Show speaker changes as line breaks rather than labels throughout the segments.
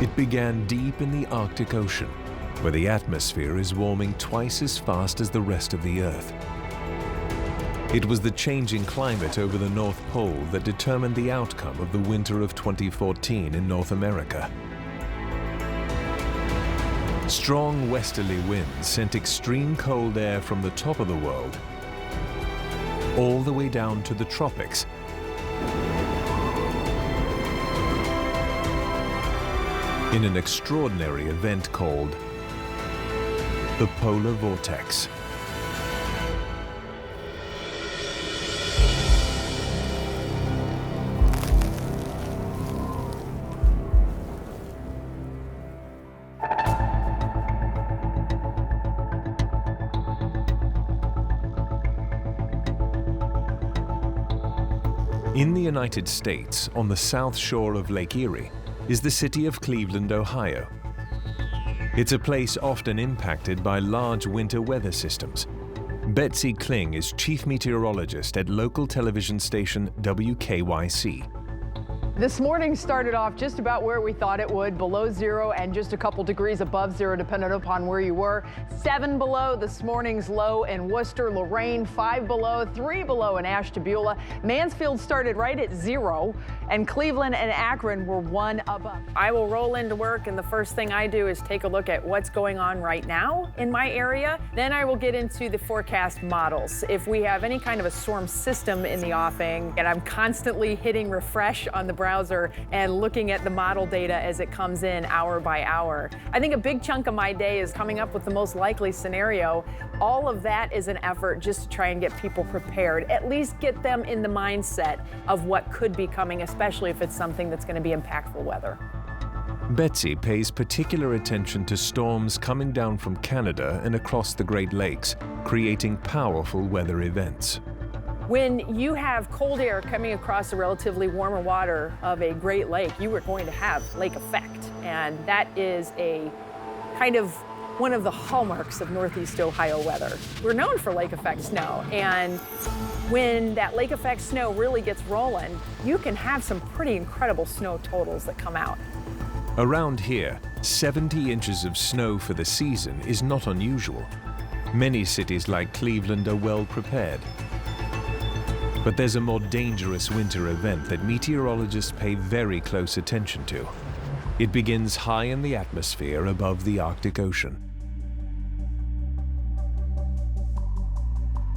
It began deep in the Arctic Ocean, where the atmosphere is warming twice as fast as the rest of the Earth. It was the changing climate over the North Pole that determined the outcome of the winter of 2014 in North America. Strong westerly winds sent extreme cold air from the top of the world all the way down to the tropics. In an extraordinary event called the polar vortex. In the United States, on the south shore of Lake Erie, is the city of Cleveland, Ohio. It's a place often impacted by large winter weather systems. Betsy Kling is chief meteorologist at local television station WKYC.
This morning started off just about where we thought it would, below zero and just a couple degrees above zero, depending upon where you were. 7 below this morning's low in Worcester, Lorain, 5 below, 3 below in Ashtabula. Mansfield started right at 0, and Cleveland and Akron were 1 above. I will roll into work, and the first thing I do is take a look at what's going on right now in my area. Then I will get into the forecast models. If we have any kind of a storm system in the offing, and I'm constantly hitting refresh on the browser and looking at the model data as it comes in hour by hour. I think a big chunk of my day is coming up with the most likely scenario. All of that is an effort just to try and get people prepared, at least get them in the mindset of what could be coming, especially if it's something that's going to be impactful weather.
Betsy pays particular attention to storms coming down from Canada and across the Great Lakes, creating powerful weather events.
When you have cold air coming across the relatively warmer water of a Great Lake, you are going to have lake effect. And that is a kind of one of the hallmarks of Northeast Ohio weather. We're known for lake effect snow. And when that lake effect snow really gets rolling, you can have some pretty incredible snow totals that come out.
Around here, 70 inches of snow for the season is not unusual. Many cities like Cleveland are well prepared. But there's a more dangerous winter event that meteorologists pay very close attention to. It begins high in the atmosphere above the Arctic Ocean.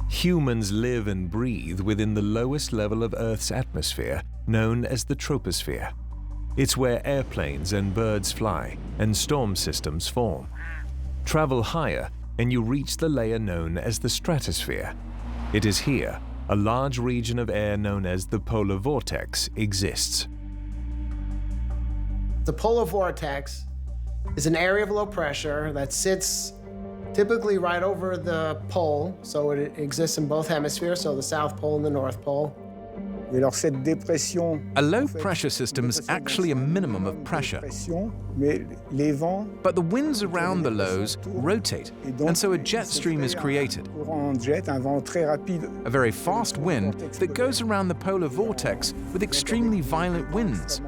Humans live and breathe within the lowest level of Earth's atmosphere, known as the troposphere. It's where airplanes and birds fly and storm systems form. Travel higher and you reach the layer known as the stratosphere. It is here a large region of air known as the polar vortex exists.
The polar vortex is an area of low pressure that sits typically right over the pole, so it exists in both hemispheres, so the South Pole and the North Pole.
A low-pressure system is actually a minimum of pressure. But the winds around the lows rotate, and so a jet stream is created. A very fast wind that goes around the polar vortex with extremely violent winds.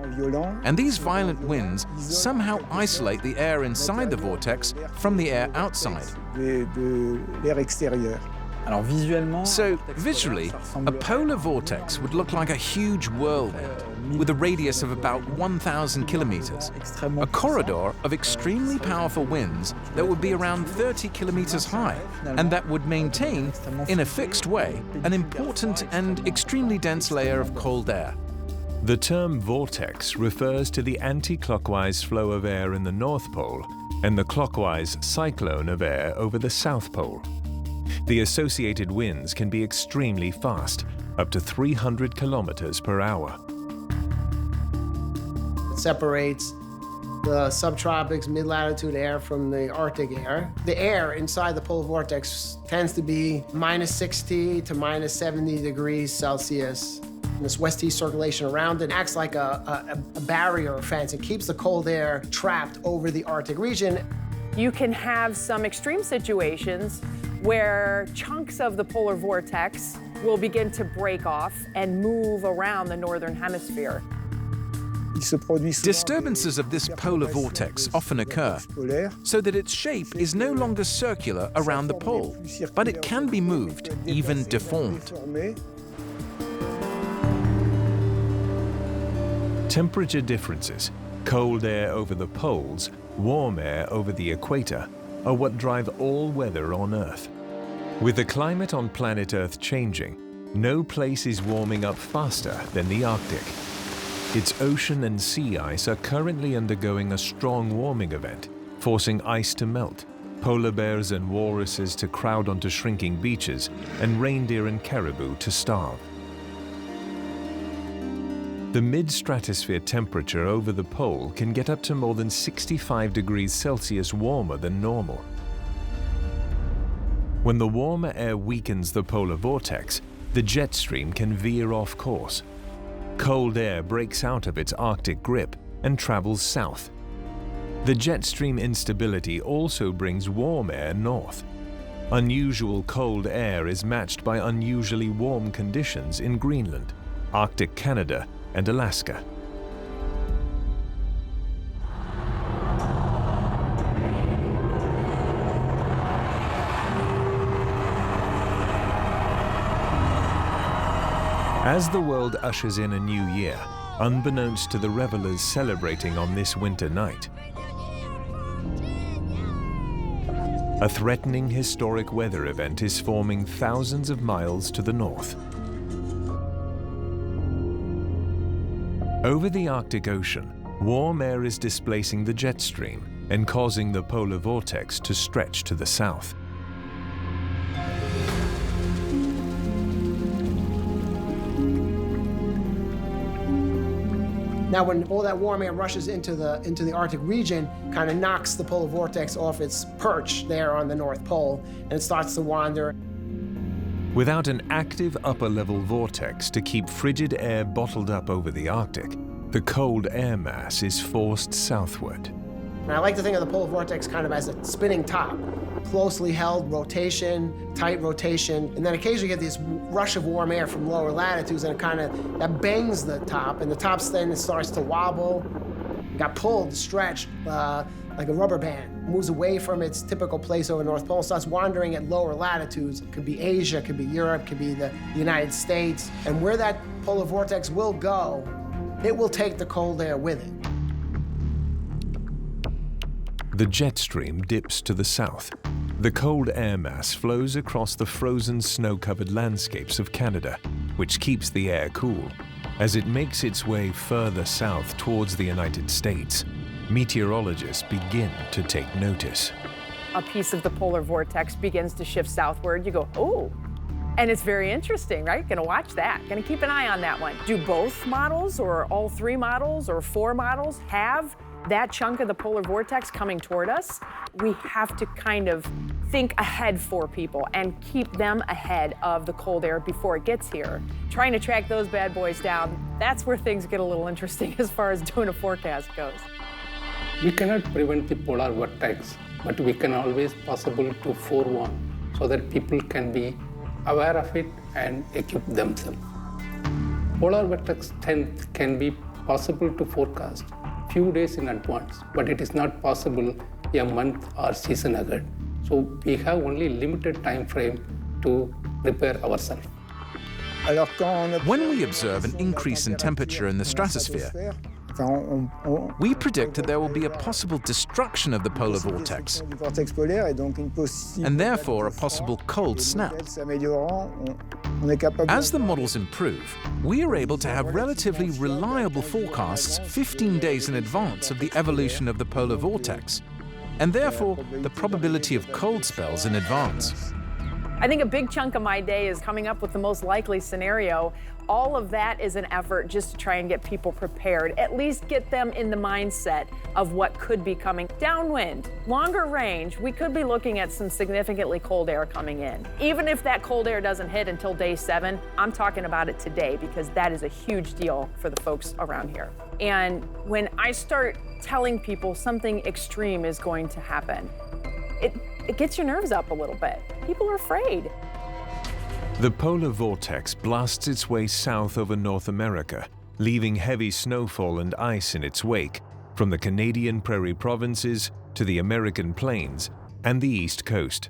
And these violent winds somehow isolate the air inside the vortex from the air outside. So, visually, a polar vortex would look like a huge whirlwind with a radius of about 1,000 kilometers, a corridor of extremely powerful winds that would be around 30 kilometers high, and that would maintain, in a fixed way, an important and extremely dense layer of cold air.
The term vortex refers to the anti-clockwise flow of air in the North Pole and the clockwise cyclone of air over the South Pole. The associated winds can be extremely fast, up to 300 kilometers per hour.
It separates the subtropics, mid-latitude air from the Arctic air. The air inside the polar vortex tends to be minus 60 to minus 70 degrees Celsius. And this west-east circulation around it acts like a barrier or fence. It keeps the cold air trapped over the Arctic region.
You can have some extreme situations where chunks of the polar vortex will begin to break off and move around the northern hemisphere.
Disturbances of this polar vortex often occur, so that its shape is no longer circular around the pole, but it can be moved, even deformed.
Temperature differences, cold air over the poles, warm air over the equator, are what drive all weather on Earth. With the climate on planet Earth changing, no place is warming up faster than the Arctic. Its ocean and sea ice are currently undergoing a strong warming event, forcing ice to melt, polar bears and walruses to crowd onto shrinking beaches, and reindeer and caribou to starve. The mid-stratosphere temperature over the pole can get up to more than 65 degrees Celsius warmer than normal. When the warmer air weakens the polar vortex, the jet stream can veer off course. Cold air breaks out of its Arctic grip and travels south. The jet stream instability also brings warm air north. Unusual cold air is matched by unusually warm conditions in Greenland, Arctic Canada, and Alaska. As the world ushers in a new year, unbeknownst to the revelers celebrating on this winter night, a threatening historic weather event is forming thousands of miles to the north. Over the Arctic Ocean, warm air is displacing the jet stream and causing the polar vortex to stretch to the south.
Now, when all that warm air rushes into the Arctic region, kind of knocks the polar vortex off its perch there on the North Pole, and it starts to wander.
Without an active upper-level vortex to keep frigid air bottled up over the Arctic, the cold air mass is forced southward.
And I like to think of the polar vortex kind of as a spinning top. Closely held rotation, tight rotation, and then occasionally you get this rush of warm air from lower latitudes, and it kind of that bangs the top, and the top then starts to wobble, got pulled, stretched like a rubber band, moves away from its typical place over the North Pole, starts wandering at lower latitudes. It could be Asia, it could be Europe, it could be the United States, and where that polar vortex will go, it will take the cold air with it.
The jet stream dips to the south. The cold air mass flows across the frozen snow-covered landscapes of Canada, which keeps the air cool. As it makes its way further south towards the United States, meteorologists begin to take notice.
A piece of the polar vortex begins to shift southward. You go, oh, and it's very interesting, right? Gonna watch that, gonna keep an eye on that one. Do both models or all three models or four models have that chunk of the polar vortex coming toward us? We have to kind of think ahead for people and keep them ahead of the cold air before it gets here. Trying to track those bad boys down, that's where things get a little interesting as far as doing a forecast goes.
We cannot prevent the polar vortex, but we can always possible to forewarn so that people can be aware of it and equip themselves. Polar vortex strength can be possible to forecast few days in advance, but it is not possible a month or season ahead. So we have only limited time frame to prepare ourselves.
When we observe an increase in temperature in the stratosphere, we predict that there will be a possible destruction of the polar vortex, and therefore a possible cold snap. As the models improve, we are able to have relatively reliable forecasts 15 days in advance of the evolution of the polar vortex, and therefore the probability of cold spells in advance.
I think a big chunk of my day is coming up with the most likely scenario. All of that is an effort just to try and get people prepared, at least get them in the mindset of what could be coming. Downwind, longer range, we could be looking at some significantly cold air coming in. Even if that cold air doesn't hit until day 7, I'm talking about it today because that is a huge deal for the folks around here. And when I start telling people something extreme is going to happen, it gets your nerves up a little bit. People are afraid.
The polar vortex blasts its way south over North America, leaving heavy snowfall and ice in its wake from the Canadian prairie provinces to the American plains and the East Coast.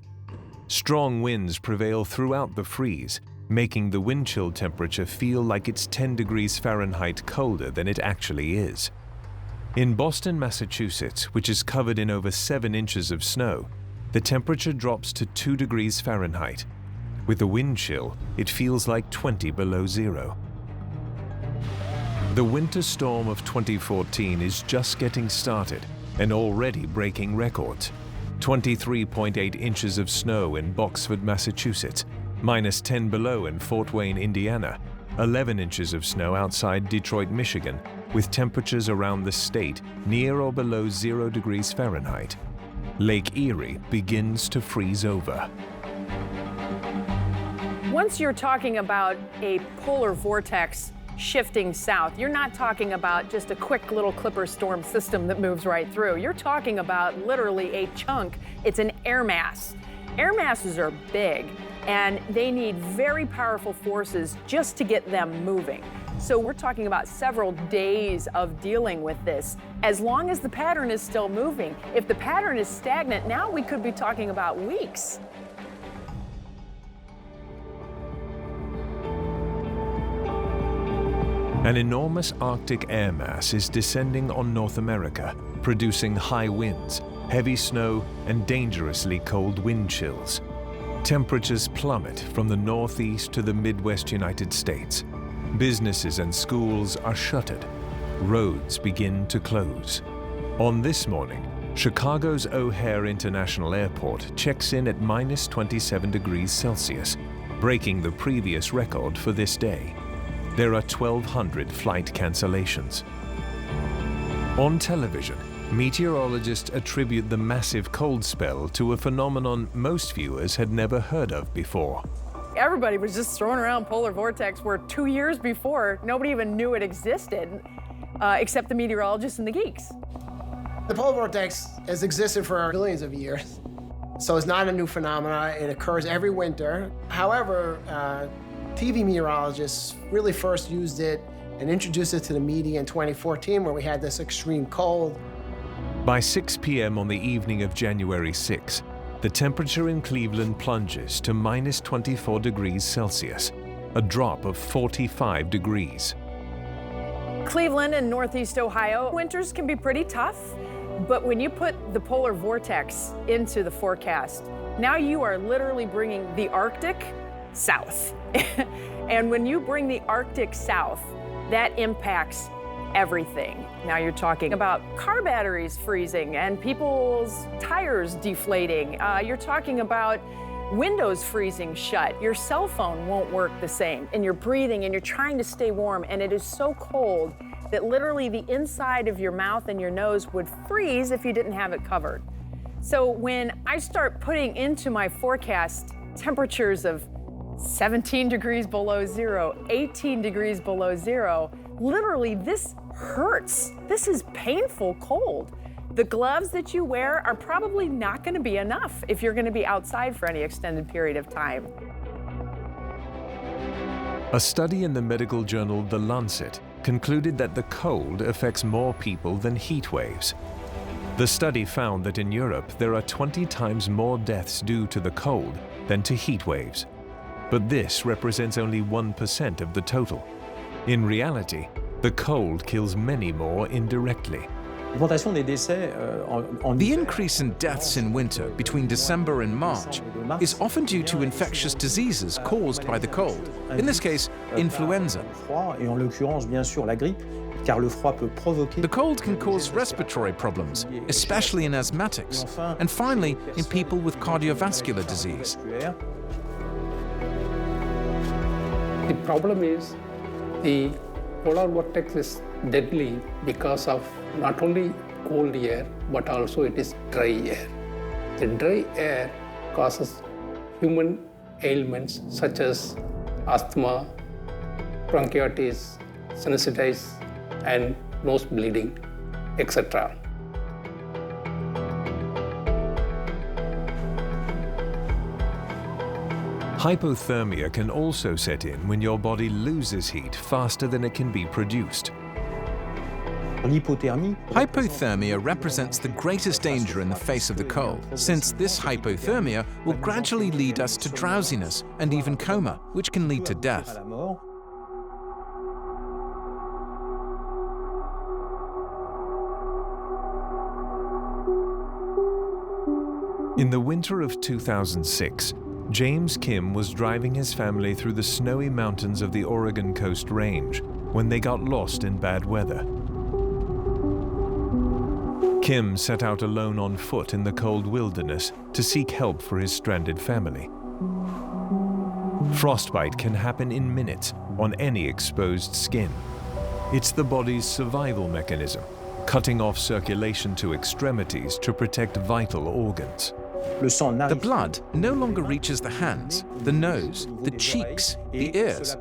Strong winds prevail throughout the freeze, making the wind chill temperature feel like it's 10 degrees Fahrenheit colder than it actually is. In Boston, Massachusetts, which is covered in over 7 inches of snow, the temperature drops to 2 degrees Fahrenheit. With the wind chill, it feels like 20 below zero. The winter storm of 2014 is just getting started and already breaking records. 23.8 inches of snow in Boxford, Massachusetts, minus 10 below in Fort Wayne, Indiana, 11 inches of snow outside Detroit, Michigan, with temperatures around the state near or below 0 degrees Fahrenheit. Lake Erie begins to freeze over.
Once you're talking about a polar vortex shifting south, you're not talking about just a quick little clipper storm system that moves right through. You're talking about literally a chunk. It's an air mass. Air masses are big, and they need very powerful forces just to get them moving. So we're talking about several days of dealing with this, as long as the pattern is still moving. If the pattern is stagnant, now we could be talking about weeks.
An enormous Arctic air mass is descending on North America, producing high winds, heavy snow, and dangerously cold wind chills. Temperatures plummet from the Northeast to the Midwest United States. Businesses and schools are shuttered. Roads begin to close. On this morning, Chicago's O'Hare International Airport checks in at minus 27 degrees Celsius, breaking the previous record for this day. There are 1,200 flight cancellations. On television, meteorologists attribute the massive cold spell to a phenomenon most viewers had never heard of before.
Everybody was just throwing around polar vortex where 2 years before, nobody even knew it existed, except the meteorologists and the geeks.
The polar vortex has existed for billions of years, so it's not a new phenomenon. It occurs every winter. However, TV meteorologists really first used it and introduced it to the media in 2014, where we had this extreme cold.
By 6 p.m. on the evening of January 6, the temperature in Cleveland plunges to minus 24 degrees Celsius, a drop of 45 degrees.
Cleveland and Northeast Ohio, winters can be pretty tough, but when you put the polar vortex into the forecast, now you are literally bringing the Arctic south. And when you bring the Arctic south, that impacts everything. Now you're talking about car batteries freezing and people's tires deflating. You're talking about windows freezing shut. Your cell phone won't work the same, and you're breathing and you're trying to stay warm, and it is so cold that literally the inside of your mouth and your nose would freeze if you didn't have it covered. So when I start putting into my forecast temperatures of 17 degrees below zero, 18 degrees below zero, literally this hurts. This is painful cold. The gloves that you wear are probably not going to be enough if you're going to be outside for any extended period of time.
A study in the medical journal The Lancet concluded that the cold affects more people than heat waves. The study found that in Europe there are 20 times more deaths due to the cold than to heat waves. But this represents only 1% of the total. In reality, the cold kills many more indirectly.
The increase in deaths in winter between December and March is often due to infectious diseases caused by the cold, in this case, influenza. The cold can cause respiratory problems, especially in asthmatics, and finally, in people with cardiovascular disease.
The problem is the polar vortex is deadly because of not only cold air, but also it is dry air. The dry air causes human ailments such as asthma, bronchitis, sinusitis, and nose bleeding, etc.
Hypothermia can also set in when your body loses heat faster than it can be produced.
Hypothermia represents the greatest danger in the face of the cold, since this hypothermia will gradually lead us to drowsiness and even coma, which can lead to death.
In the winter of 2006, James Kim was driving his family through the snowy mountains of the Oregon Coast Range when they got lost in bad weather. Kim set out alone on foot in the cold wilderness to seek help for his stranded family. Frostbite can happen in minutes on any exposed skin. It's the body's survival mechanism, cutting off circulation to extremities to protect vital organs.
The blood no longer reaches the hands, the nose, the cheeks, the ears,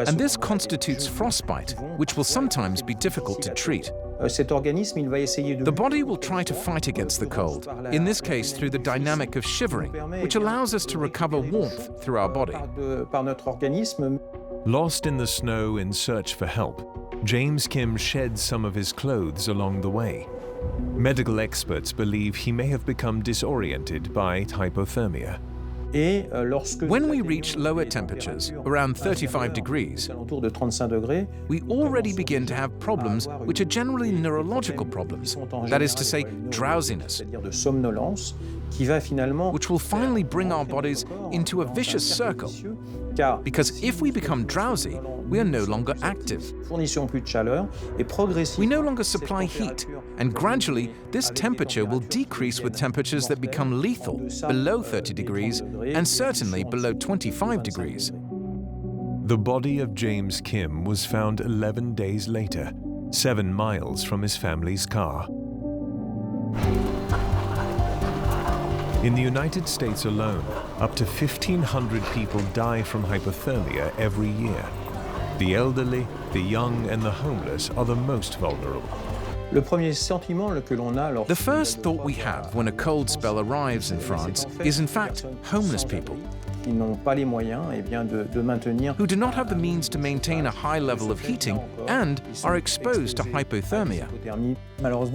and this constitutes frostbite, which will sometimes be difficult to treat. The body will try to fight against the cold, in this case through the dynamic of shivering, which allows us to recover warmth through our body.
Lost in the snow in search for help, James Kim sheds some of his clothes along the way. Medical experts believe he may have become disoriented by hypothermia.
When we reach lower temperatures, around 35 degrees, we already begin to have problems which are generally neurological problems, that is to say, drowsiness, which will finally bring our bodies into a vicious circle. Because if we become drowsy, we are no longer active. We no longer supply heat, and gradually this temperature will decrease with temperatures that become lethal, below 30 degrees, and certainly below 25 degrees.
The body of James Kim was found 11 days later, 7 miles from his family's car. In the United States alone, up to 1,500 people die from hypothermia every year. The elderly, the young, and the homeless are the most vulnerable.
The first thought we have when a cold spell arrives in France is in fact homeless people who do not have the means to maintain a high level of heating and are exposed to hypothermia.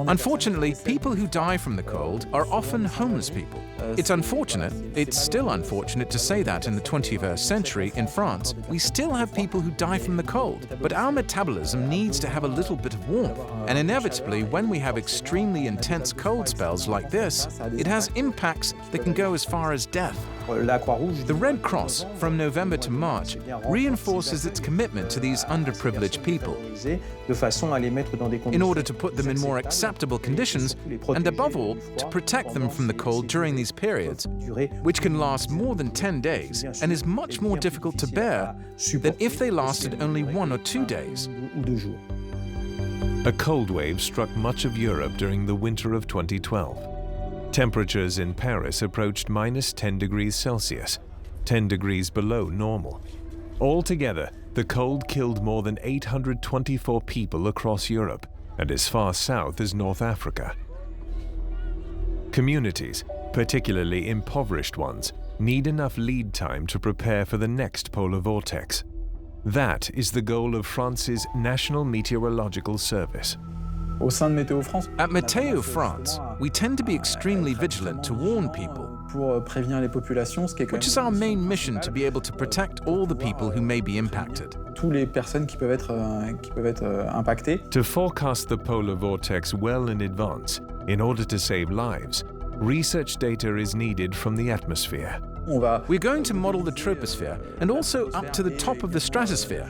Unfortunately, people who die from the cold are often homeless people. It's unfortunate, it's still unfortunate to say that in the 21st century in France, we still have people who die from the cold, but our metabolism needs to have a little bit of warmth. And inevitably, when we have extremely intense cold spells like this, it has impacts that can go as far as death. The Red Cross, from November to March, reinforces its commitment to these underprivileged people in order to put them in more acceptable conditions and, above all, to protect them from the cold during these periods, which can last more than 10 days and is much more difficult to bear than if they lasted only 1 or 2 days.
A cold wave struck much of Europe during the winter of 2012. Temperatures in Paris approached -10 degrees Celsius, 10 degrees below normal. Altogether, the cold killed more than 824 people across Europe and as far south as North Africa. Communities, particularly impoverished ones, need enough lead time to prepare for the next polar vortex. That is the goal of France's National Meteorological Service.
At Météo France, we tend to be extremely vigilant to warn people, which is our main mission, to be able to protect all the people who may be impacted.
To forecast the polar vortex well in advance, in order to save lives, research data is needed from the atmosphere.
We're going to model the troposphere and also up to the top of the stratosphere.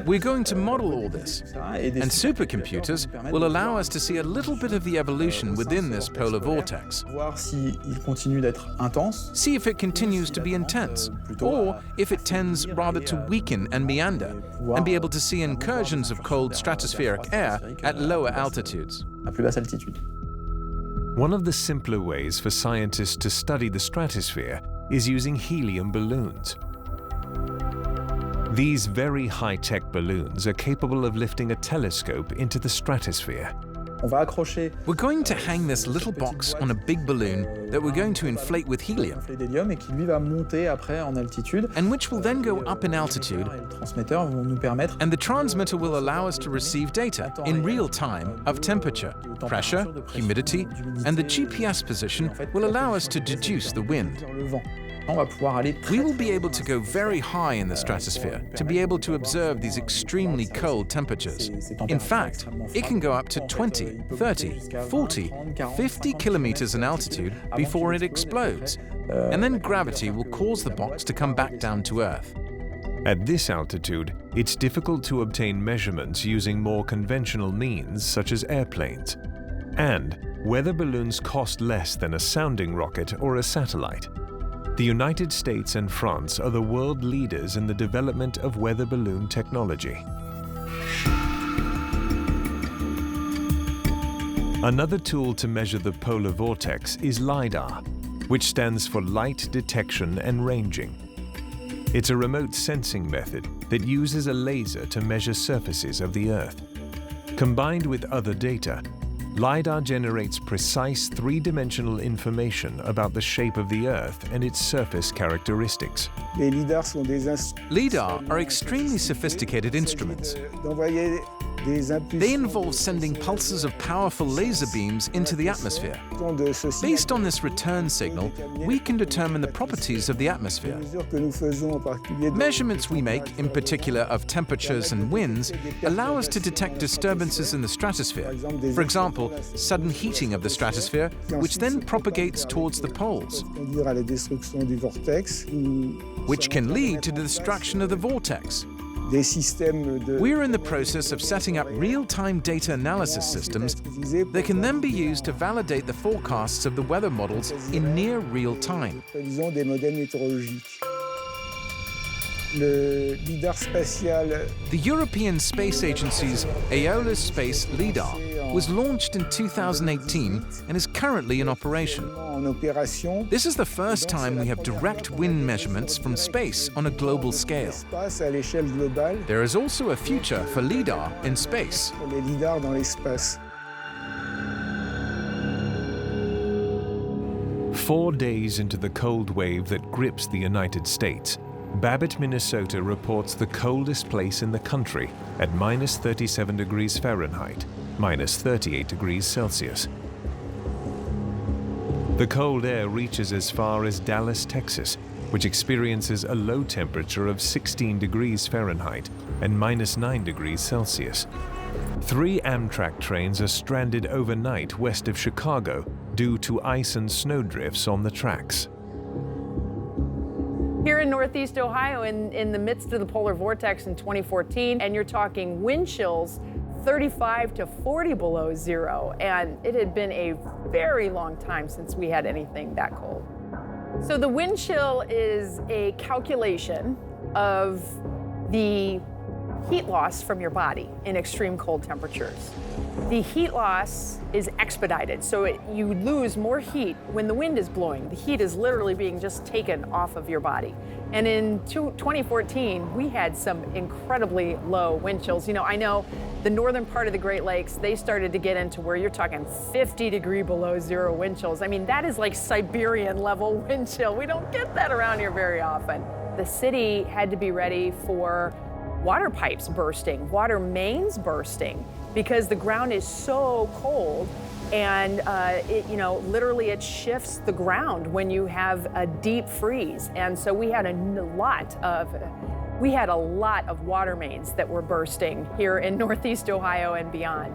We're going to model all this, and supercomputers will allow us to see a little bit of the evolution within this polar vortex. See if it continues to be intense, or if it tends rather to weaken and meander, and be able to see incursions of cold stratospheric air at lower altitudes.
One of the simpler ways for scientists to study the stratosphere is using helium balloons. These very high-tech balloons are capable of lifting a telescope into the stratosphere.
We're going to hang this little box on a big balloon that we're going to inflate with helium, and which will then go up in altitude, and the transmitter will allow us to receive data in real time of temperature, pressure, humidity, and the GPS position will allow us to deduce the wind. We will be able to go very high in the stratosphere to be able to observe these extremely cold temperatures. In fact, it can go up to 20, 30, 40, 50 kilometers in altitude before it explodes, and then gravity will cause the box to come back down to Earth.
At this altitude, it's difficult to obtain measurements using more conventional means such as airplanes. And weather balloons cost less than a sounding rocket or a satellite. The United States and France are the world leaders in the development of weather balloon technology. Another tool to measure the polar vortex is LiDAR, which stands for Light Detection and Ranging. It's a remote sensing method that uses a laser to measure surfaces of the Earth. Combined with other data, LiDAR generates precise three-dimensional information about the shape of the Earth and its surface characteristics.
LiDAR are extremely sophisticated instruments. They involve sending pulses of powerful laser beams into the atmosphere. Based on this return signal, we can determine the properties of the atmosphere. Measurements we make, in particular of temperatures and winds, allow us to detect disturbances in the stratosphere. For example, sudden heating of the stratosphere, which then propagates towards the poles, which can lead to the destruction of the vortex. We're in the process of setting up real-time data analysis systems that can then be used to validate the forecasts of the weather models in near real time. The European Space Agency's Aeolus Space LiDAR was launched in 2018 and is currently in operation. This is the first time we have direct wind measurements from space on a global scale. There is also a future for LiDAR in space.
4 days into the cold wave that grips the United States, Babbitt, Minnesota reports the coldest place in the country at minus 37 degrees Fahrenheit, minus 38 degrees Celsius. The cold air reaches as far as Dallas, Texas, which experiences a low temperature of 16 degrees Fahrenheit and minus 9 degrees Celsius. 3 Amtrak trains are stranded overnight west of Chicago due to ice and snowdrifts on the tracks.
Here in Northeast Ohio, in the midst of the polar vortex in 2014, and you're talking wind chills 35 to 40 below zero, and it had been a very long time since we had anything that cold. So the wind chill is a calculation of the heat loss from your body in extreme cold temperatures. The heat loss is expedited, so you lose more heat when the wind is blowing. The heat is literally being just taken off of your body. And in 2014, we had some incredibly low wind chills. You know, I know the northern part of the Great Lakes, they started to get into where you're talking 50 degree below zero wind chills. I mean, that is like Siberian level wind chill. We don't get that around here very often. The city had to be ready for water pipes bursting, water mains bursting, because the ground is so cold, and literally it shifts the ground when you have a deep freeze. And so we had a lot of water mains that were bursting here in Northeast Ohio and beyond.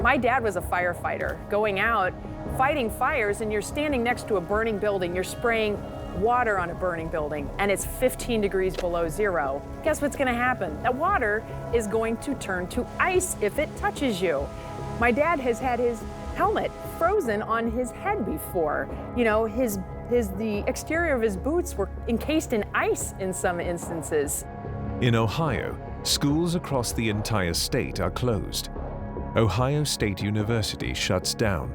My dad was a firefighter, going out fighting fires, and you're standing next to a burning building, you're spraying water on a burning building, and it's 15 degrees below zero. Guess what's gonna happen? That water is going to turn to ice if it touches you. My dad has had his helmet frozen on his head before. You know, the exterior of his boots were encased in ice in some instances.
In Ohio, schools across the entire state are closed. Ohio State University shuts down,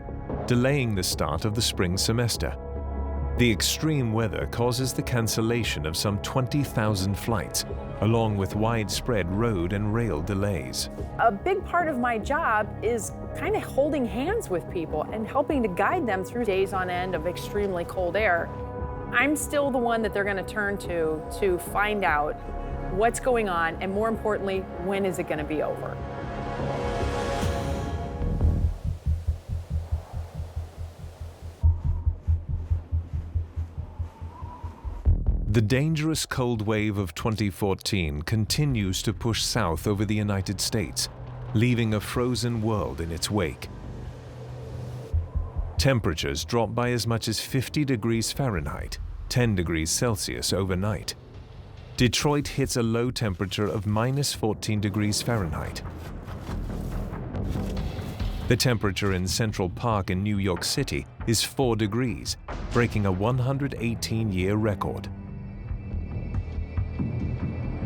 delaying the start of the spring semester. The extreme weather causes the cancellation of some 20,000 flights, along with widespread road and rail delays.
A big part of my job is kind of holding hands with people and helping to guide them through days on end of extremely cold air. I'm still the one that they're going to turn to find out what's going on, and more importantly, when is it going to be over?
The dangerous cold wave of 2014 continues to push south over the United States, leaving a frozen world in its wake. Temperatures drop by as much as 50 degrees Fahrenheit, 10 degrees Celsius overnight. Detroit hits a low temperature of minus 14 degrees Fahrenheit. The temperature in Central Park in New York City is 4 degrees, breaking a 118-year record.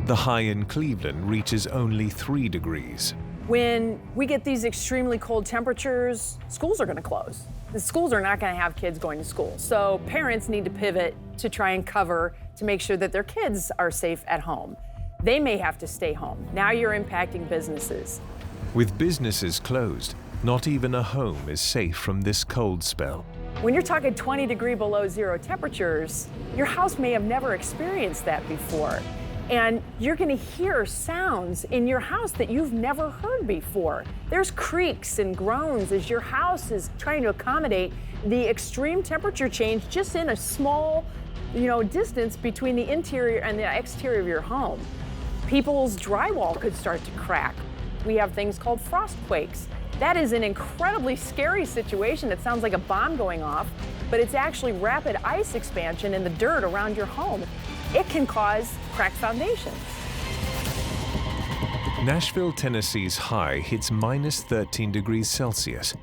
The high in Cleveland reaches only 3 degrees.
When we get these extremely cold temperatures, schools are going to close. The schools are not going to have kids going to school. So parents need to pivot to try and cover to make sure that their kids are safe at home. They may have to stay home. Now you're impacting businesses.
With businesses closed, not even a home is safe from this cold spell.
When you're talking 20 degree below zero temperatures, your house may have never experienced that before. And you're going to hear sounds in your house that you've never heard before. There's creaks and groans as your house is trying to accommodate the extreme temperature change just in a small, distance between the interior and the exterior of your home. People's drywall could start to crack. We have things called frost quakes. That is an incredibly scary situation. It sounds like a bomb going off, but it's actually rapid ice expansion in the dirt around your home. It can cause cracked foundations.
Nashville, Tennessee's high hits minus 13 degrees Celsius.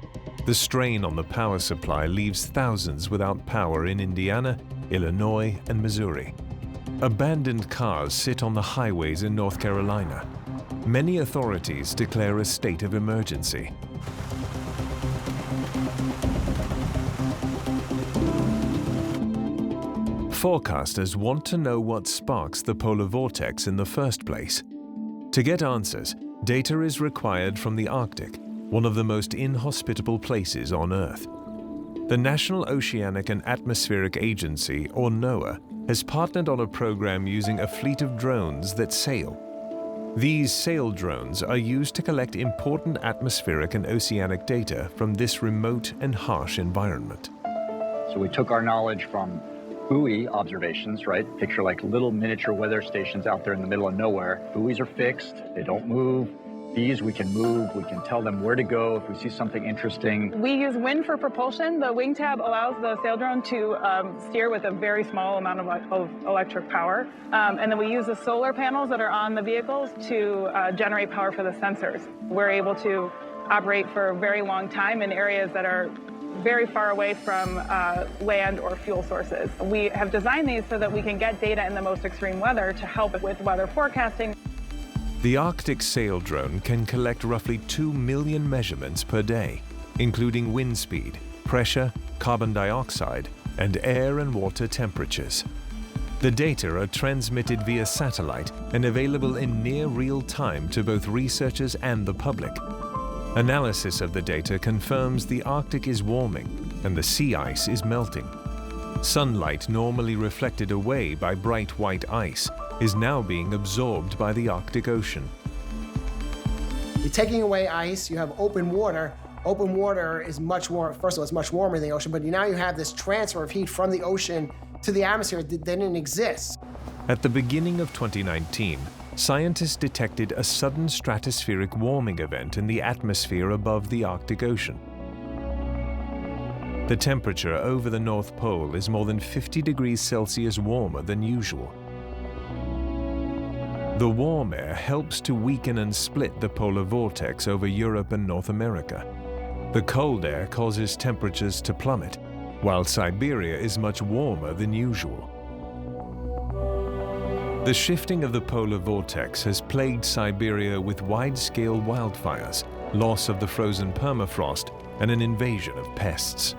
The strain on the power supply leaves thousands without power in Indiana, Illinois, and Missouri. Abandoned cars sit on the highways in North Carolina. Many authorities declare a state of emergency. Forecasters want to know what sparks the polar vortex in the first place. To get answers, data is required from the Arctic, one of the most inhospitable places on Earth. The National Oceanic and Atmospheric Agency, or NOAA, has partnered on a program using a fleet of drones that sail. These sail drones are used to collect important atmospheric and oceanic data from this remote and harsh environment.
So we took our knowledge from buoy observations, right? Picture like little miniature weather stations out there in the middle of nowhere. Buoys are fixed, they don't move. These we can move, we can tell them where to go if we see something interesting.
We use wind for propulsion. The wing tab allows the sail drone to steer with a very small amount of electric power. And then we use the solar panels that are on the vehicles to generate power for the sensors. We're able to operate for a very long time in areas that are very far away from land or fuel sources. We have designed these so that we can get data in the most extreme weather to help with weather forecasting.
The Arctic sail drone can collect roughly 2 million measurements per day, including wind speed, pressure, carbon dioxide, and air and water temperatures. The data are transmitted via satellite and available in near real time to both researchers and the public. Analysis of the data confirms the Arctic is warming and the sea ice is melting. Sunlight normally reflected away by bright white ice is now being absorbed by the Arctic Ocean.
You're taking away ice, you have open water. Open water is much warmer. First of all, it's much warmer in the ocean, but now you have this transfer of heat from the ocean to the atmosphere that didn't exist.
At the beginning of 2019, scientists detected a sudden stratospheric warming event in the atmosphere above the Arctic Ocean. The temperature over the North Pole is more than 50 degrees Celsius warmer than usual. The warm air helps to weaken and split the polar vortex over Europe and North America. The cold air causes temperatures to plummet, while Siberia is much warmer than usual. The shifting of the polar vortex has plagued Siberia with wide-scale wildfires, loss of the frozen permafrost, and an invasion of pests.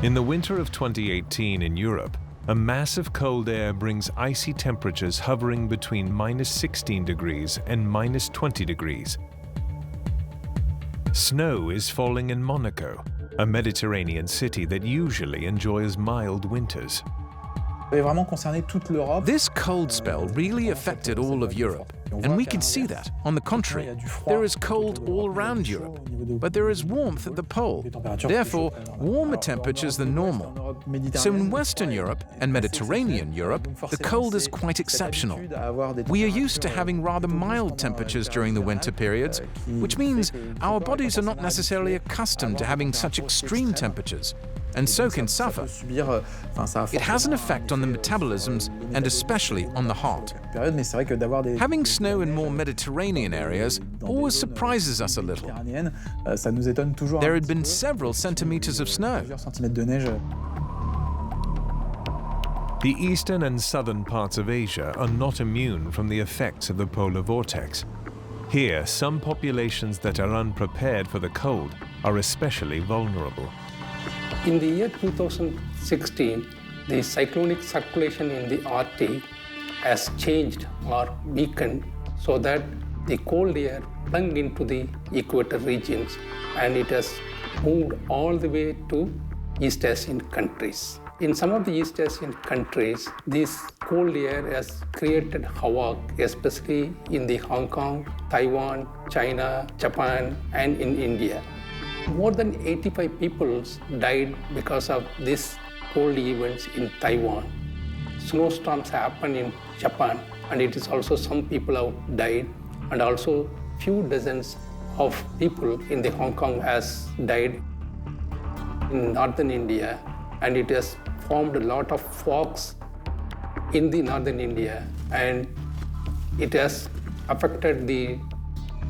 In the winter of 2018 in Europe, a mass of cold air brings icy temperatures hovering between -16 degrees and -20 degrees. Snow is falling in Monaco, a Mediterranean city that usually enjoys mild winters.
This cold spell really affected all of Europe, and we can see that. On the contrary, there is cold all around Europe, but there is warmth at the pole, therefore warmer temperatures than normal. So in Western Europe and Mediterranean Europe, the cold is quite exceptional. We are used to having rather mild temperatures during the winter periods, which means our bodies are not necessarily accustomed to having such extreme temperatures, and so can suffer. It has an effect on the metabolisms and especially on the heart. Having snow in more Mediterranean areas always surprises us a little. There had been several centimeters of snow.
The eastern and southern parts of Asia are not immune from the effects of the polar vortex. Here, some populations that are unprepared for the cold are especially vulnerable.
In the year 2016, the cyclonic circulation in the Arctic has changed or weakened so that the cold air plunged into the equator regions and it has moved all the way to East Asian countries. In some of the East Asian countries, this cold air has created havoc, especially in the Hong Kong, Taiwan, China, Japan, and in India. More than 85 people died because of these cold events in Taiwan. Snowstorms happen in Japan, and it is also some people have died, and also few dozens of people in the Hong Kong has died in northern India, and it has formed a lot of fogs in the northern India, and it has affected the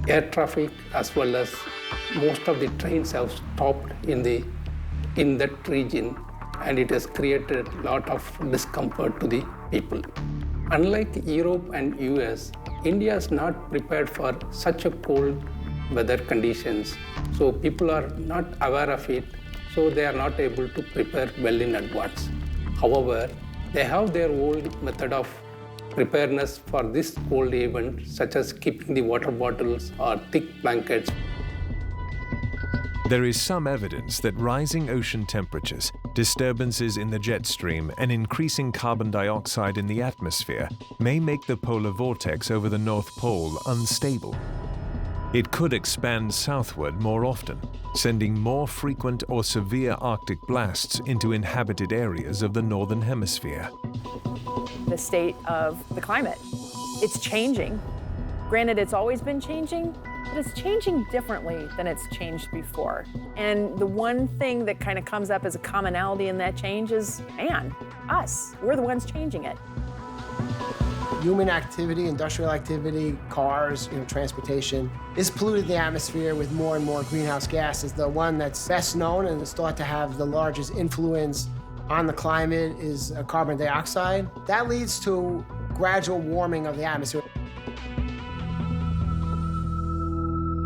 air traffic as well as most of the trains have stopped in that region, and it has created a lot of discomfort to the people. Unlike Europe and US, India is not prepared for such a cold weather conditions. So people are not aware of it, so they are not able to prepare well in advance. However, they have their own method of preparedness for this cold event, such as keeping the water bottles or thick blankets.
There is some evidence that rising ocean temperatures, disturbances in the jet stream, and increasing carbon dioxide in the atmosphere may make the polar vortex over the North Pole unstable. It could expand southward more often, sending more frequent or severe Arctic blasts into inhabited areas of the Northern Hemisphere.
The state of the climate, it's changing. Granted, it's always been changing, but it's changing differently than it's changed before. And the one thing that kind of comes up as a commonality in that change is, man, us. We're the ones changing it.
Human activity, industrial activity, cars, transportation, is polluted the atmosphere with more and more greenhouse gases. The one that's best known and is thought to have the largest influence on the climate is carbon dioxide. That leads to gradual warming of the atmosphere.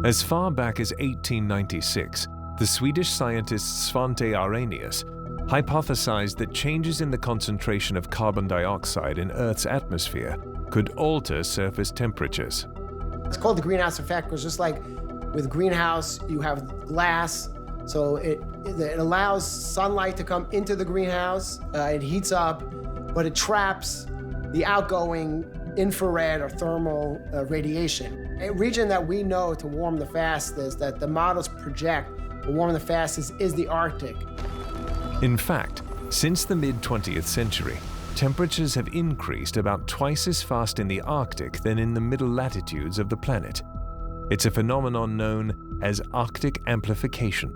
As far back as 1896, the Swedish scientist Svante Arrhenius hypothesized that changes in the concentration of carbon dioxide in Earth's atmosphere could alter surface temperatures.
It's called the greenhouse effect because just like with greenhouse, you have glass, so it allows sunlight to come into the greenhouse, it heats up, but it traps the outgoing infrared or thermal radiation. A region that we know to warm the fastest, that the models project to warm the fastest, is the Arctic.
In fact, since the mid-20th century, temperatures have increased about twice as fast in the Arctic than in the middle latitudes of the planet. It's a phenomenon known as Arctic amplification.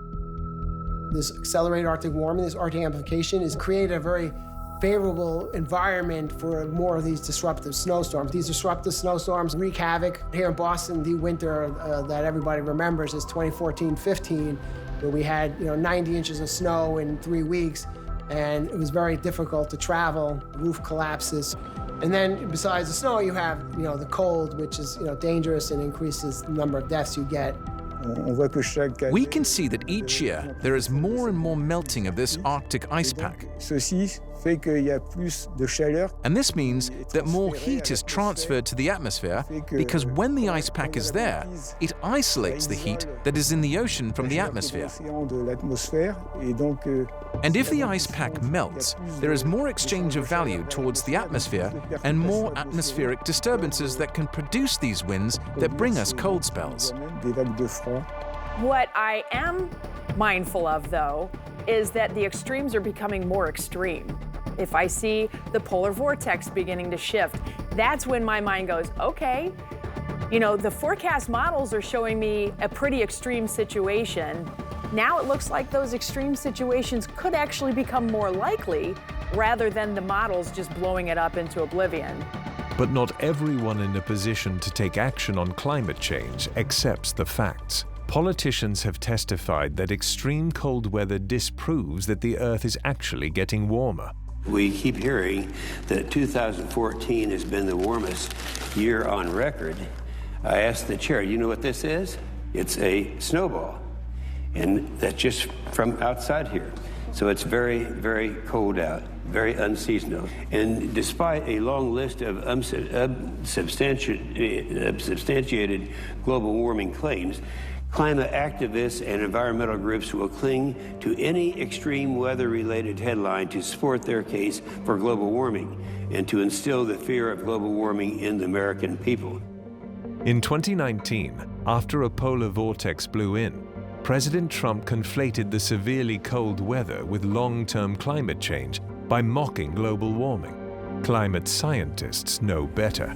This accelerated Arctic warming, this Arctic amplification, has created a very favorable environment for more of these disruptive snowstorms. These disruptive snowstorms wreak havoc. Here in Boston, the winter that everybody remembers is 2014-15, where we had 90 inches of snow in 3 weeks, and it was very difficult to travel. Roof collapses. And then besides the snow, you have the cold, which is dangerous and increases the number of deaths you get.
We can see that each year there is more and more melting of this Arctic ice pack. And this means that more heat is transferred to the atmosphere because when the ice pack is there, it isolates the heat that is in the ocean from the atmosphere. And if the ice pack melts, there is more exchange of value towards the atmosphere and more atmospheric disturbances that can produce these winds that bring us cold spells.
What I am mindful of, though, is that the extremes are becoming more extreme. If I see the polar vortex beginning to shift, that's when my mind goes, okay, you know, the forecast models are showing me a pretty extreme situation. Now it looks like those extreme situations could actually become more likely rather than the models just blowing it up into oblivion.
But not everyone in a position to take action on climate change accepts the facts. Politicians have testified that extreme cold weather disproves that the Earth is actually getting warmer.
We keep hearing that 2014 has been the warmest year on record. I asked the chair, you know what this is? It's a snowball. And that's just from outside here. So it's very, very cold out, very unseasonal. And despite a long list of substantiated global warming claims, climate activists and environmental groups will cling to any extreme weather-related headline to support their case for global warming and to instill the fear of global warming in the American people.
In 2019, after a polar vortex blew in, President Trump conflated the severely cold weather with long-term climate change by mocking global warming. Climate scientists know better.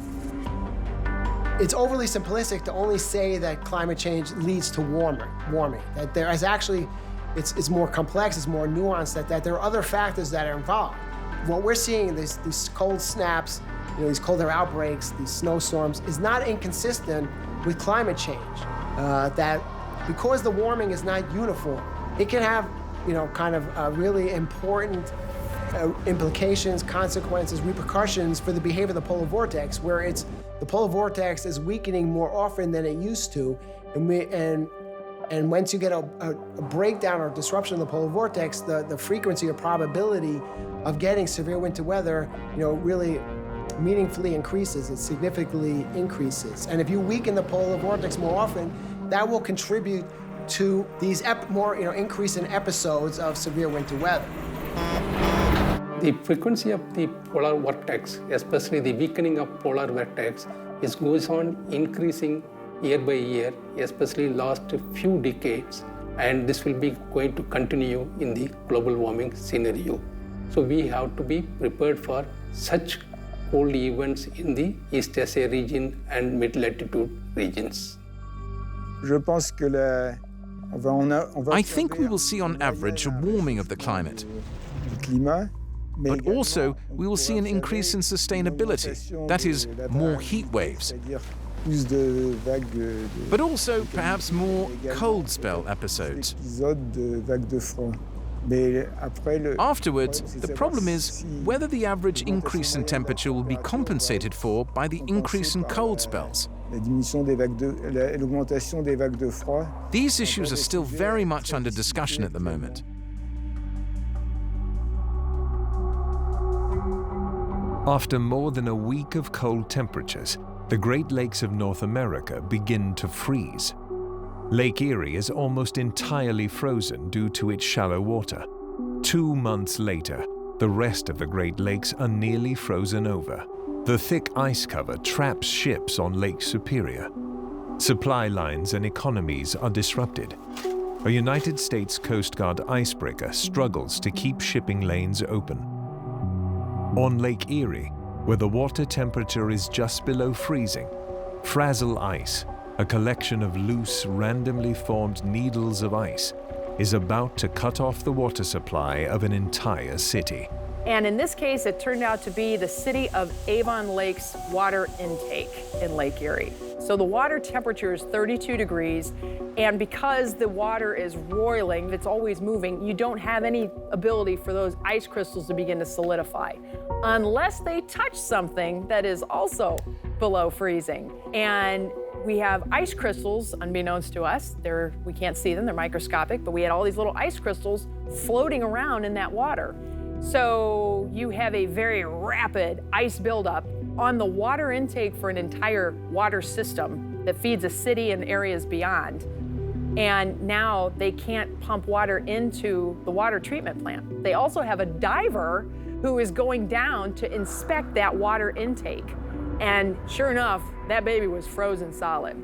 It's overly simplistic to only say that climate change leads to warming. That there is actually, it's more complex, it's more nuanced, that there are other factors that are involved. What we're seeing, these cold snaps, you know, these colder outbreaks, these snowstorms, is not inconsistent with climate change. That because the warming is not uniform, it can have, you know, kind of really important implications, consequences, repercussions for the behavior of the polar vortex, where the polar vortex is weakening more often than it used to, and once you get a breakdown or disruption of the polar vortex, the frequency or probability of getting severe winter weather, you know, really meaningfully increases. It significantly increases. And if you weaken the polar vortex more often, that will contribute to these increase in episodes of severe winter weather.
The frequency of the polar vortex, especially the weakening of polar vortex, goes on increasing year by year, especially last few decades, and this will be going to continue in the global warming scenario. So we have to be prepared for such cold events in the East Asia region and mid-latitude regions.
I think we will see on average a warming of the climate. But also, we will see an increase in sustainability, that is, more heat waves. But also, perhaps more cold spell episodes. Afterwards, the problem is whether the average increase in temperature will be compensated for by the increase in cold spells. These issues are still very much under discussion at the moment.
After more than a week of cold temperatures, the Great Lakes of North America begin to freeze. Lake Erie is almost entirely frozen due to its shallow water. 2 months later, the rest of the Great Lakes are nearly frozen over. The thick ice cover traps ships on Lake Superior. Supply lines and economies are disrupted. A United States Coast Guard icebreaker struggles to keep shipping lanes open. On Lake Erie, where the water temperature is just below freezing, frazzle ice, a collection of loose, randomly formed needles of ice, is about to cut off the water supply of an entire city.
And in this case, it turned out to be the city of Avon Lake's water intake in Lake Erie. So the water temperature is 32 degrees, and because the water is roiling, it's always moving, you don't have any ability for those ice crystals to begin to solidify, unless they touch something that is also below freezing. And we have ice crystals, unbeknownst to us. We can't see them, they're microscopic, but we had all these little ice crystals floating around in that water. So you have a very rapid ice buildup on the water intake for an entire water system that feeds a city and areas beyond. And now they can't pump water into the water treatment plant. They also have a diver who is going down to inspect that water intake. And sure enough, that baby was frozen solid.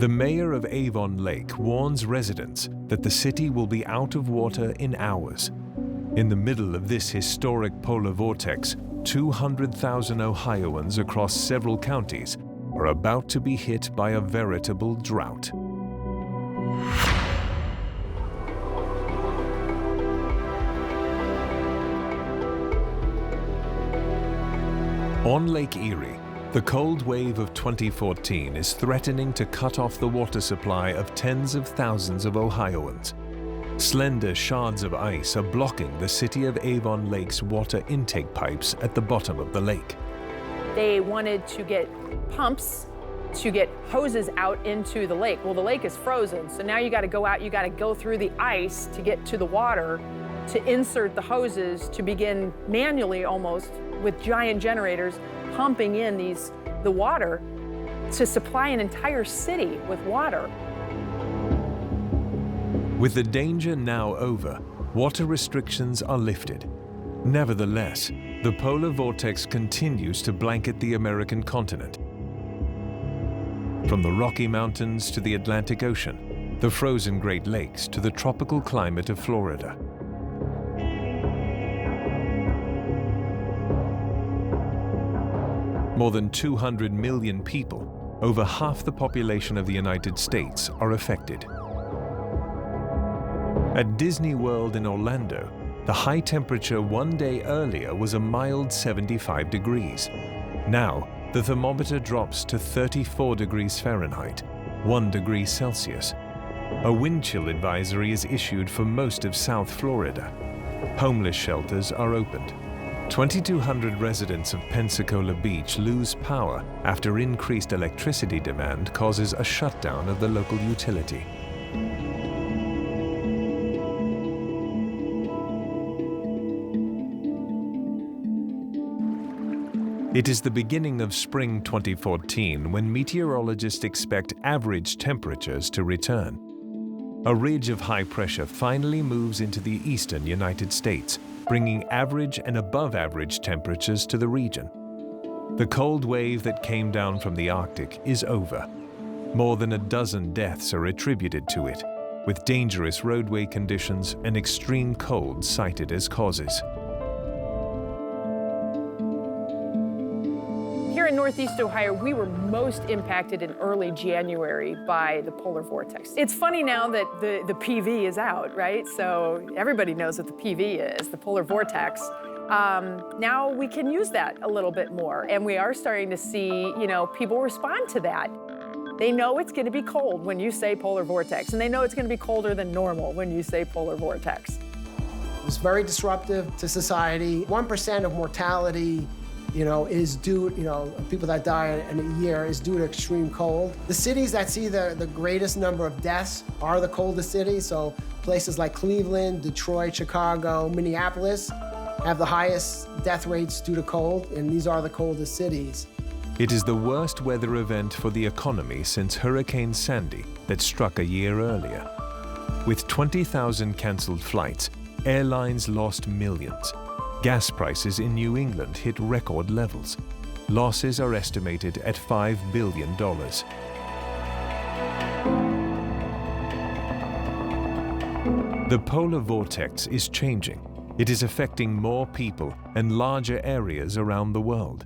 The mayor of Avon Lake warns residents that the city will be out of water in hours. In the middle of this historic polar vortex, 200,000 Ohioans across several counties are about to be hit by a veritable drought. On Lake Erie, the cold wave of 2014 is threatening to cut off the water supply of tens of thousands of Ohioans. Slender shards of ice are blocking the city of Avon Lake's water intake pipes at the bottom of the lake.
They wanted to get pumps to get hoses out into the lake. Well, the lake is frozen, so now you got to go out, you got to go through the ice to get to the water, to insert the hoses, to begin manually almost with giant generators pumping in the water to supply an entire city with water.
With the danger now over, water restrictions are lifted. Nevertheless, the polar vortex continues to blanket the American continent. From the Rocky Mountains to the Atlantic Ocean, the frozen Great Lakes to the tropical climate of Florida. More than 200 million people, over half the population of the United States, are affected. At Disney World in Orlando, the high temperature one day earlier was a mild 75 degrees. Now, the thermometer drops to 34 degrees Fahrenheit, 1 degree Celsius. A wind chill advisory is issued for most of South Florida. Homeless shelters are opened. 2,200 residents of Pensacola Beach lose power after increased electricity demand causes a shutdown of the local utility. It is the beginning of spring 2014 when meteorologists expect average temperatures to return. A ridge of high pressure finally moves into the eastern United States, bringing average and above average temperatures to the region. The cold wave that came down from the Arctic is over. More than a dozen deaths are attributed to it, with dangerous roadway conditions and extreme cold cited as causes.
Here in Northeast Ohio, we were most impacted in early January by the polar vortex. It's funny now that the PV is out, right? So everybody knows what the PV is, the polar vortex. Now we can use that a little bit more, and we are starting to see, people respond to that. They know it's going to be cold when you say polar vortex, and they know it's going to be colder than normal when you say polar vortex.
It's very disruptive to society. 1% of mortality is due, people that die in a year is due to extreme cold. The cities that see the greatest number of deaths are the coldest cities. So places like Cleveland, Detroit, Chicago, Minneapolis have the highest death rates due to cold, and these are the coldest cities.
It is the worst weather event for the economy since Hurricane Sandy that struck a year earlier. With 20,000 canceled flights, airlines lost millions. Gas prices in New England hit record levels. Losses are estimated at $5 billion. The polar vortex is changing. It is affecting more people and larger areas around the world.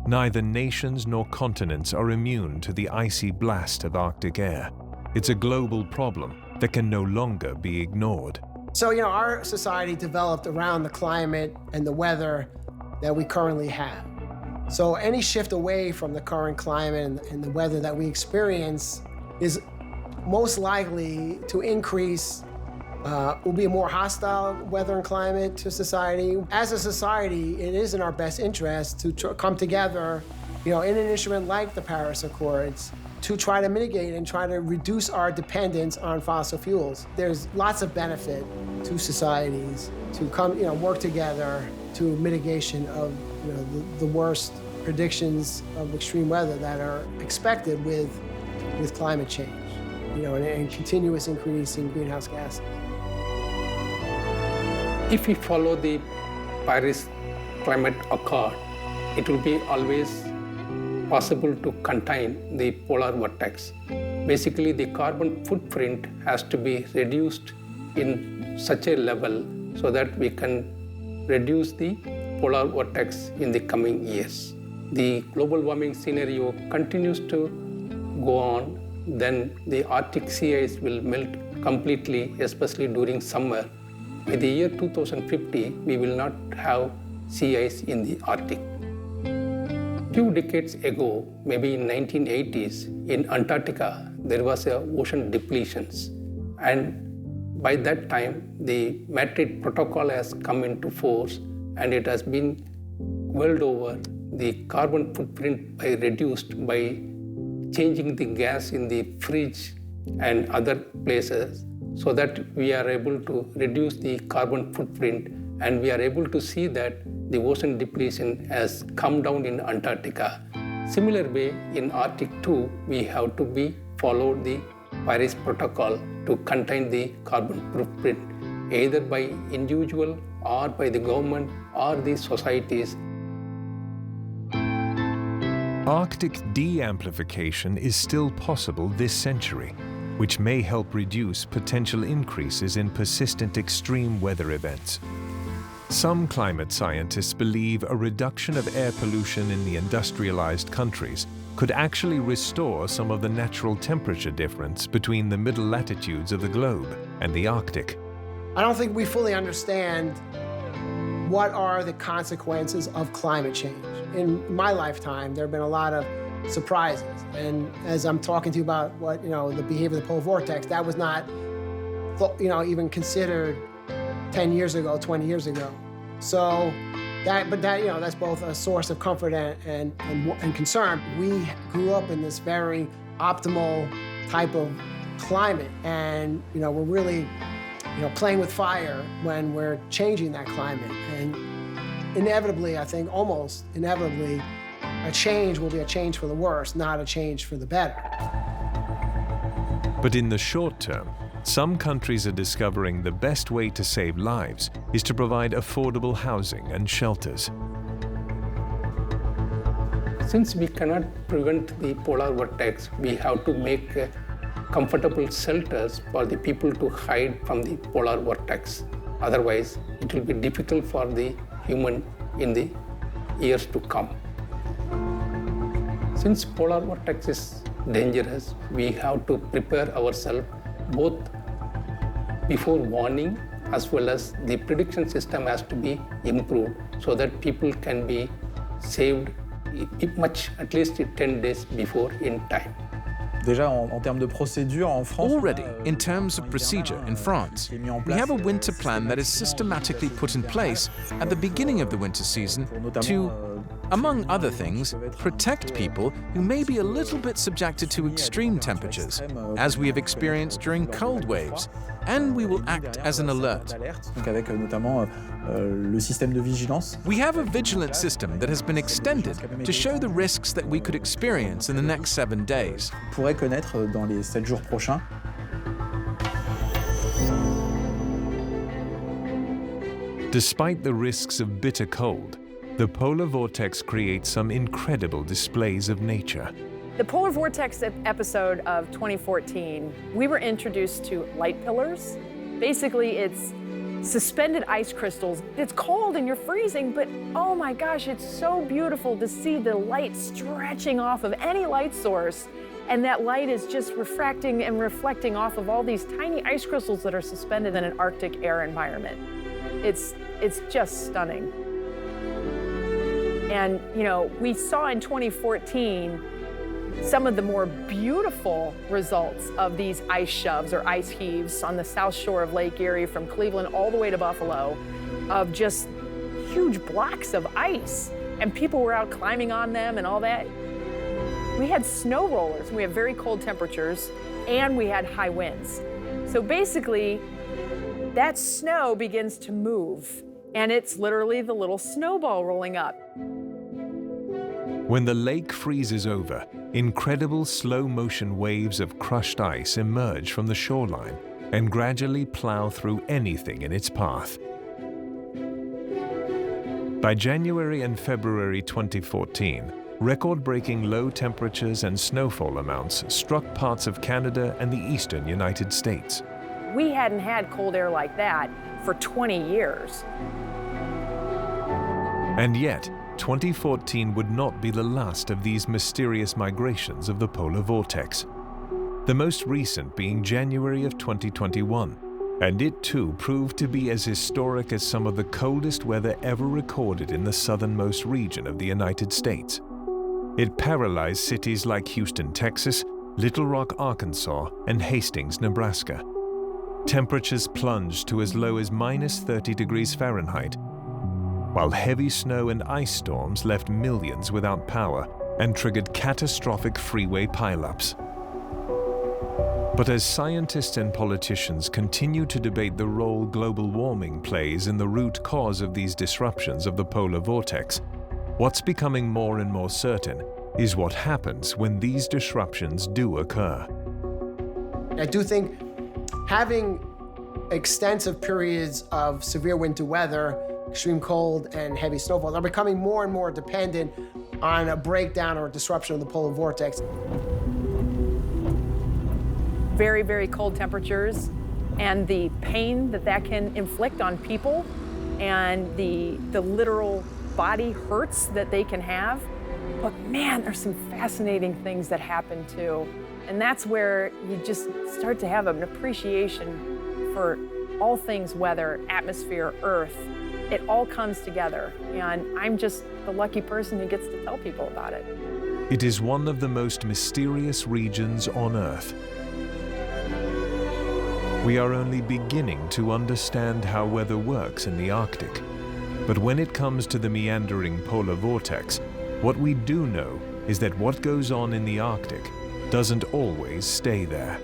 Neither nations nor continents are immune to the icy blast of Arctic air. It's a global problem that can no longer be ignored.
So, our society developed around the climate and the weather that we currently have. So any shift away from the current climate and the weather that we experience is most likely to increase, will be a more hostile weather and climate to society. As a society, it is in our best interest to come together, in an instrument like the Paris Accords to try to mitigate and try to reduce our dependence on fossil fuels. There's lots of benefit to societies to come, work together to mitigation of the worst predictions of extreme weather that are expected with climate change, and continuous increase in greenhouse gases.
If we follow the Paris Climate Accord, it will be always possible to contain the polar vortex. Basically, the carbon footprint has to be reduced in such a level so that we can reduce the polar vortex in the coming years. The global warming scenario continues to go on, then the Arctic sea ice will melt completely, especially during summer. By the year 2050, we will not have sea ice in the Arctic. Few decades ago, maybe in 1980s, in Antarctica, there was a ocean depletions. And by that time, the Madrid Protocol has come into force, and it has been world over the carbon footprint by reduced by changing the gas in the fridge and other places, so that we are able to reduce the carbon footprint, and we are able to see that the ocean depletion has come down in Antarctica. Similar way, in Arctic too, we have to be followed the Paris Protocol to contain the carbon footprint, either by individual or by the government or the societies.
Arctic de-amplification is still possible this century, which may help reduce potential increases in persistent extreme weather events. Some climate scientists believe a reduction of air pollution in the industrialized countries could actually restore some of the natural temperature difference between the middle latitudes of the globe and the Arctic.
I don't think we fully understand what are the consequences of climate change. In my lifetime, there have been a lot of surprises. And as I'm talking to you about what, the behavior of the polar vortex, that was not, even considered 10 years ago, 20 years ago. So that's both a source of comfort and concern. We grew up in this very optimal type of climate, and we're really playing with fire when we're changing that climate. And inevitably, I think almost inevitably, a change will be a change for the worse, not a change for the better.
But in the short term, some countries are discovering the best way to save lives is to provide affordable housing and shelters.
Since we cannot prevent the polar vortex, we have to make comfortable shelters for the people to hide from the polar vortex. Otherwise, it will be difficult for the human in the years to come. Since polar vortex is dangerous, we have to prepare ourselves both before warning as well as the prediction system has to be improved so that people can be saved at least 10 days before in time.
Already, in terms of procedure in France, we have a winter plan that is systematically put in place at the beginning of the winter season to, among other things, protect people who may be a little bit subjected to extreme temperatures, as we have experienced during cold waves, and we will act as an alert. We have a vigilance system that has been extended to show the risks that we could experience in the next 7 days.
Despite the risks of bitter cold, the polar vortex creates some incredible displays of nature.
The polar vortex episode of 2014, we were introduced to light pillars. Basically, it's suspended ice crystals. It's cold and you're freezing, but oh my gosh, it's so beautiful to see the light stretching off of any light source. And that light is just refracting and reflecting off of all these tiny ice crystals that are suspended in an Arctic air environment. It's just stunning. And, we saw in 2014 some of the more beautiful results of these ice shoves or ice heaves on the south shore of Lake Erie from Cleveland all the way to Buffalo, of just huge blocks of ice. And people were out climbing on them and all that. We had snow rollers. We have very cold temperatures, and we had high winds. So basically, that snow begins to move, and it's literally the little snowball rolling up.
When the lake freezes over, incredible slow-motion waves of crushed ice emerge from the shoreline and gradually plow through anything in its path. By January and February 2014, record-breaking low temperatures and snowfall amounts struck parts of Canada and the eastern United States.
We hadn't had cold air like that for 20 years.
And yet, 2014 would not be the last of these mysterious migrations of the polar vortex. The most recent being January of 2021, and it too proved to be as historic as some of the coldest weather ever recorded in the southernmost region of the United States. It paralyzed cities like Houston, Texas, Little Rock, Arkansas, and Hastings, Nebraska. Temperatures plunged to as low as -30 degrees Fahrenheit, while heavy snow and ice storms left millions without power and triggered catastrophic freeway pileups. But as scientists and politicians continue to debate the role global warming plays in the root cause of these disruptions of the polar vortex, what's becoming more and more certain is what happens when these disruptions do occur.
I do think having extensive periods of severe winter weather, extreme cold, and heavy snowfall are becoming more and more dependent on a breakdown or a disruption of the polar vortex.
Very, very cold temperatures and the pain that that can inflict on people and the literal body hurts that they can have. But man, there's some fascinating things that happen too. And that's where you just start to have an appreciation for all things weather, atmosphere, earth. It all comes together, and I'm just the lucky person who gets to tell people about it.
It is one of the most mysterious regions on Earth. We are only beginning to understand how weather works in the Arctic. But when it comes to the meandering polar vortex, what we do know is that what goes on in the Arctic doesn't always stay there.